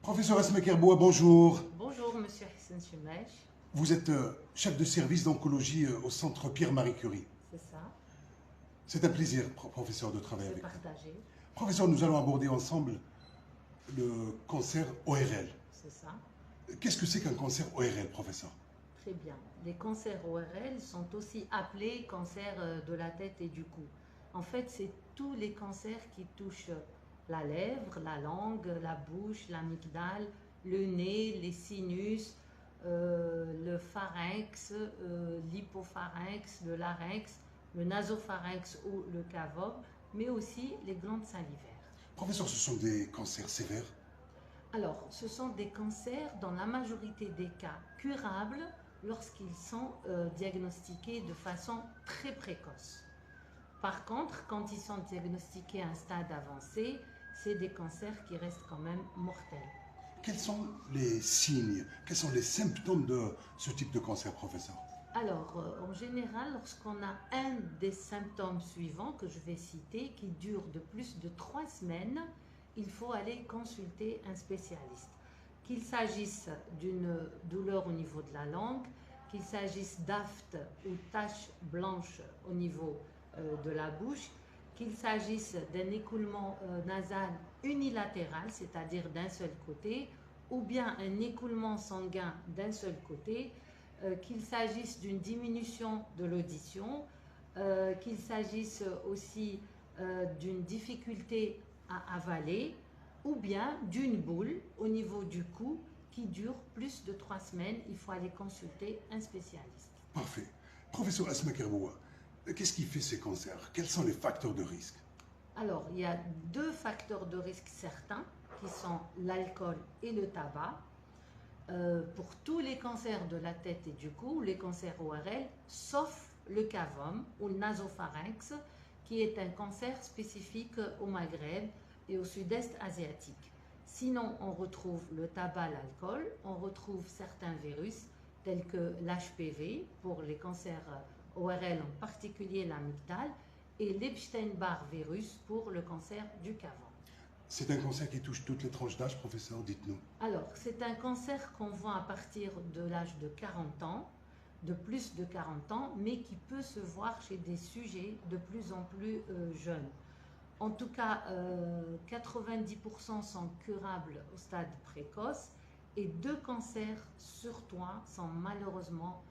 Professeur Asma Kerboua, bonjour. Bonjour, monsieur Hassan Chemech. Vous êtes chef de service d'oncologie au centre Pierre-Marie Curie. C'est ça, C'est un plaisir, professeur, de travailler c'est avec vous. partagé, Professeur, nous allons aborder ensemble le cancer ORL. c'est ça, Qu'est-ce que c'est qu'un cancer ORL, professeur? très bien. Les cancers ORL sont aussi appelés cancers de la tête et du cou. En fait, c'est tous les cancers qui touchent la lèvre, la langue, la bouche, l'amygdale, le nez, les sinus, le pharynx, l'hypopharynx, le larynx, le nasopharynx ou le cavum, mais aussi les glandes salivaires. Professeur, ce sont des cancers sévères. Alors, ce sont des cancers, dans la majorité des cas, curables lorsqu'ils sont diagnostiqués de façon très précoce. Par contre, quand ils sont diagnostiqués à un stade avancé, c'est des cancers qui restent quand même mortels. Quels sont les signes, quels sont les symptômes de ce type de cancer, professeur? Alors, en général, lorsqu'on a un des symptômes suivants que je vais citer, qui dure de plus de 3 semaines, il faut aller consulter un spécialiste. Qu'il s'agisse d'une douleur au niveau de la langue, qu'il s'agisse d'aftes ou taches blanches au niveau de la bouche, qu'il s'agisse d'un écoulement nasal unilatéral, c'est-à-dire d'un seul côté, ou bien un écoulement sanguin d'un seul côté, qu'il s'agisse d'une diminution de l'audition, qu'il s'agisse aussi d'une difficulté à avaler, ou bien d'une boule au niveau du cou qui dure plus de 3 semaines. Il faut aller consulter un spécialiste. Parfait. Professeur Asma Kerboua, qu'est-ce qui fait ces cancers? Quels sont les facteurs de risque? Alors, il y a 2 facteurs de risque certains qui sont l'alcool et le tabac. Pour tous les cancers de la tête et du cou, les cancers ORL, sauf le cavum ou le nasopharynx, qui est un cancer spécifique au Maghreb et au sud-est asiatique. Sinon, on retrouve le tabac, l'alcool, on retrouve certains virus tels que l'HPV pour les cancers ORL, en particulier l'amygdale, et l'Epstein-Barr virus pour le cancer du cavum. C'est un cancer qui touche toutes les tranches d'âge, professeur, dites-nous. Alors, c'est un cancer qu'on voit à partir de l'âge de 40 ans, de plus de 40 ans, mais qui peut se voir chez des sujets de plus en plus jeunes. En tout cas, 90% sont curables au stade précoce et 2 cancers sur 3 sont malheureusement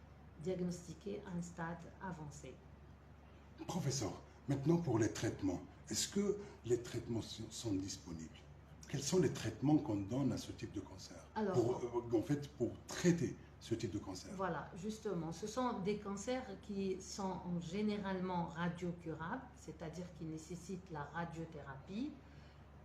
diagnostiqués à un stade avancé. Professeur, maintenant pour les traitements, est-ce que les traitements sont disponibles? Quels sont les traitements qu'on donne à ce type de cancer? Alors, pour traiter ce type de cancer. Voilà, justement, ce sont des cancers qui sont généralement radiocurables, c'est-à-dire qui nécessitent la radiothérapie.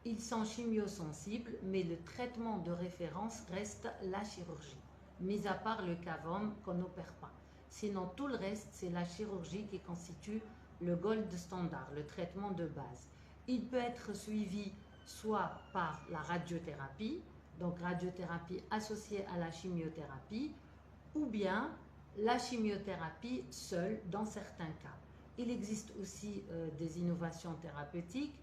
Ils sont chimiosensibles, mais le traitement de référence reste la chirurgie, mis à part le cavum qu'on n'opère pas. Sinon, tout le reste, c'est la chirurgie qui constitue le gold standard, le traitement de base. Il peut être suivi soit par la radiothérapie, donc radiothérapie associée à la chimiothérapie, ou bien la chimiothérapie seule dans certains cas. Il existe aussi des innovations thérapeutiques.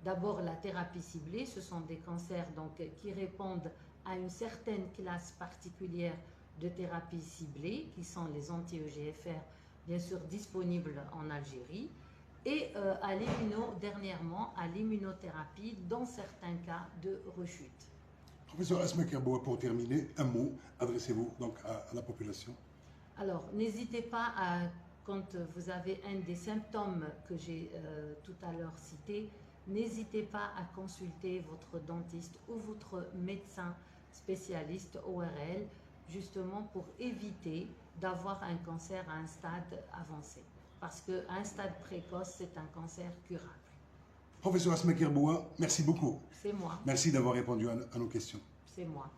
D'abord, la thérapie ciblée, ce sont des cancers donc, qui répondent à une certaine classe particulière de thérapie ciblée, qui sont les anti-EGFR, bien sûr disponibles en Algérie, et dernièrement à l'immunothérapie dans certains cas de rechute. Professeur Asma Kerboua, pour terminer, un mot, adressez-vous donc à la population. Alors, n'hésitez pas quand vous avez un des symptômes que j'ai tout à l'heure cité, n'hésitez pas à consulter votre dentiste ou votre médecin spécialiste ORL, justement pour éviter d'avoir un cancer à un stade avancé. Parce qu'à un stade précoce, c'est un cancer curable. Professeur Asma Kerboua, merci beaucoup. C'est moi. Merci d'avoir répondu à nos questions. C'est moi.